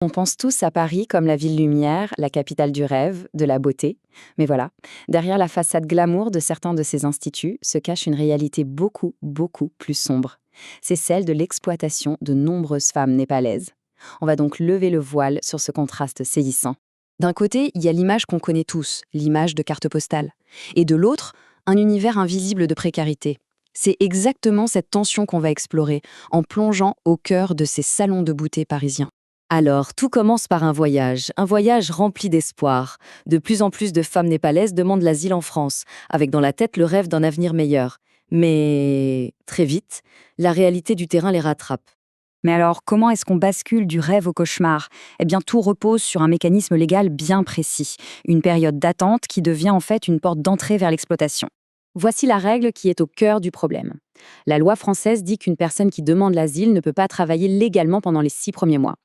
On pense tous à Paris comme la ville lumière, la capitale du rêve, de la beauté. Mais voilà, derrière la façade glamour de certains de ces instituts se cache une réalité beaucoup, beaucoup plus sombre. C'est celle de l'exploitation de nombreuses femmes népalaises. On va donc lever le voile sur ce contraste saisissant. D'un côté, il y a l'image qu'on connaît tous, l'image de carte postale. Et de l'autre, un univers invisible de précarité. C'est exactement cette tension qu'on va explorer en plongeant au cœur de ces salons de beauté parisiens. Alors, tout commence par un voyage rempli d'espoir. De plus en plus de femmes népalaises demandent l'asile en France, avec dans la tête le rêve d'un avenir meilleur. Mais très vite, la réalité du terrain les rattrape. Mais alors, comment est-ce qu'on bascule du rêve au cauchemar? Eh bien, tout repose sur un mécanisme légal bien précis, une période d'attente qui devient en fait une porte d'entrée vers l'exploitation. Voici la règle qui est au cœur du problème. La loi française dit qu'une personne qui demande l'asile ne peut pas travailler légalement pendant les 6 premiers mois.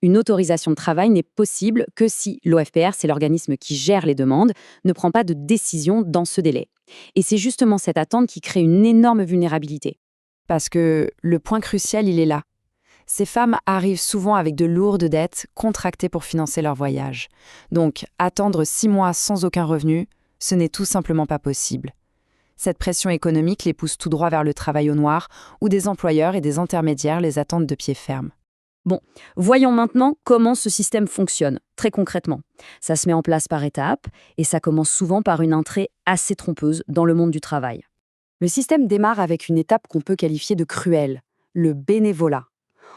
Une autorisation de travail n'est possible que si l'OFPR, c'est l'organisme qui gère les demandes, ne prend pas de décision dans ce délai. Et c'est justement cette attente qui crée une énorme vulnérabilité. Parce que le point crucial, il est là. Ces femmes arrivent souvent avec de lourdes dettes contractées pour financer leur voyage. Donc, attendre 6 mois sans aucun revenu, ce n'est tout simplement pas possible. Cette pression économique les pousse tout droit vers le travail au noir, où des employeurs et des intermédiaires les attendent de pied ferme. Bon, voyons maintenant comment ce système fonctionne, très concrètement. Ça se met en place par étapes, et ça commence souvent par une entrée assez trompeuse dans le monde du travail. Le système démarre avec une étape qu'on peut qualifier de cruelle, le bénévolat.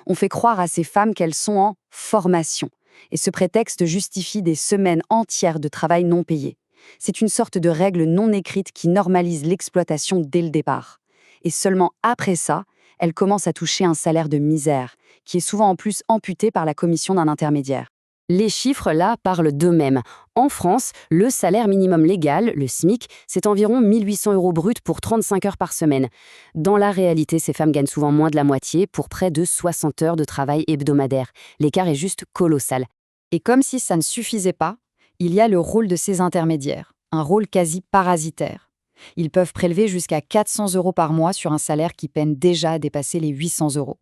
On fait croire à ces femmes qu'elles sont en formation, et ce prétexte justifie des semaines entières de travail non payé. C'est une sorte de règle non écrite qui normalise l'exploitation dès le départ. Et seulement après ça, elles commencent à toucher un salaire de misère, qui est souvent en plus amputé par la commission d'un intermédiaire. Les chiffres, là, parlent d'eux-mêmes. En France, le salaire minimum légal, le SMIC, c'est environ 1 800 € brut pour 35 heures par semaine. Dans la réalité, ces femmes gagnent souvent moins de la moitié pour près de 60 heures de travail hebdomadaire. L'écart est juste colossal. Et comme si ça ne suffisait pas, il y a le rôle de ces intermédiaires, un rôle quasi parasitaire. Ils peuvent prélever jusqu'à 400 € par mois sur un salaire qui peine déjà à dépasser les 800 €.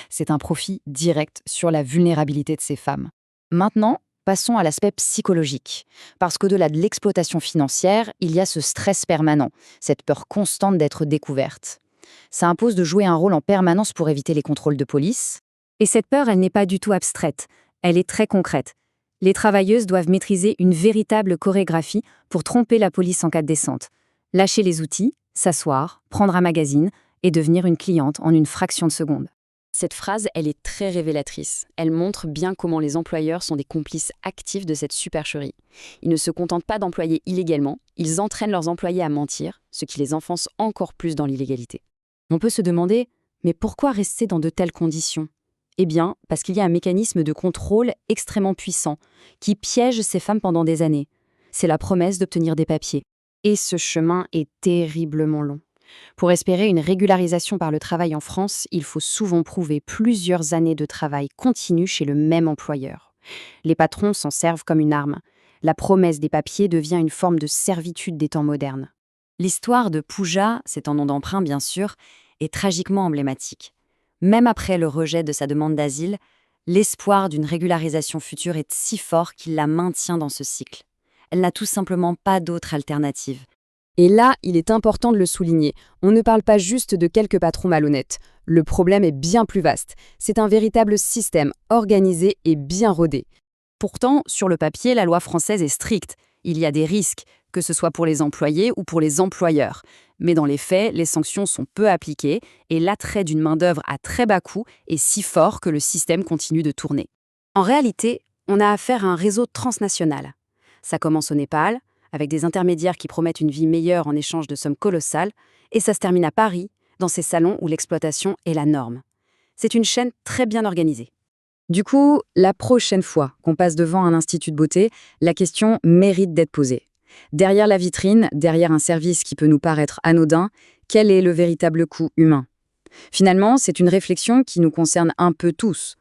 C'est un profit direct sur la vulnérabilité de ces femmes. Maintenant, passons à l'aspect psychologique. Parce qu'au-delà de l'exploitation financière, il y a ce stress permanent, cette peur constante d'être découverte. Ça impose de jouer un rôle en permanence pour éviter les contrôles de police. Et cette peur, elle n'est pas du tout abstraite, elle est très concrète. Les travailleuses doivent maîtriser une véritable chorégraphie pour tromper la police en cas de descente. Lâcher les outils, s'asseoir, prendre un magazine et devenir une cliente en une fraction de seconde. Cette phrase, elle est très révélatrice. Elle montre bien comment les employeurs sont des complices actifs de cette supercherie. Ils ne se contentent pas d'employer illégalement, ils entraînent leurs employés à mentir, ce qui les enfonce encore plus dans l'illégalité. On peut se demander, mais pourquoi rester dans de telles conditions? Eh bien, parce qu'il y a un mécanisme de contrôle extrêmement puissant qui piège ces femmes pendant des années. C'est la promesse d'obtenir des papiers. Et ce chemin est terriblement long. Pour espérer une régularisation par le travail en France, il faut souvent prouver plusieurs années de travail continu chez le même employeur. Les patrons s'en servent comme une arme. La promesse des papiers devient une forme de servitude des temps modernes. L'histoire de Pooja, c'est un nom d'emprunt bien sûr, est tragiquement emblématique. Même après le rejet de sa demande d'asile, l'espoir d'une régularisation future est si fort qu'il la maintient dans ce cycle. Elle n'a tout simplement pas d'autre alternative. Et là, il est important de le souligner, on ne parle pas juste de quelques patrons malhonnêtes. Le problème est bien plus vaste. C'est un véritable système organisé et bien rodé. Pourtant, sur le papier, la loi française est stricte. Il y a des risques, que ce soit pour les employés ou pour les employeurs. Mais dans les faits, les sanctions sont peu appliquées et l'attrait d'une main-d'œuvre à très bas coût est si fort que le système continue de tourner. En réalité, on a affaire à un réseau transnational. Ça commence au Népal, avec des intermédiaires qui promettent une vie meilleure en échange de sommes colossales, et ça se termine à Paris, dans ces salons où l'exploitation est la norme. C'est une chaîne très bien organisée. Du coup, la prochaine fois qu'on passe devant un institut de beauté, la question mérite d'être posée. Derrière la vitrine, derrière un service qui peut nous paraître anodin, quel est le véritable coût humain? Finalement, c'est une réflexion qui nous concerne un peu tous.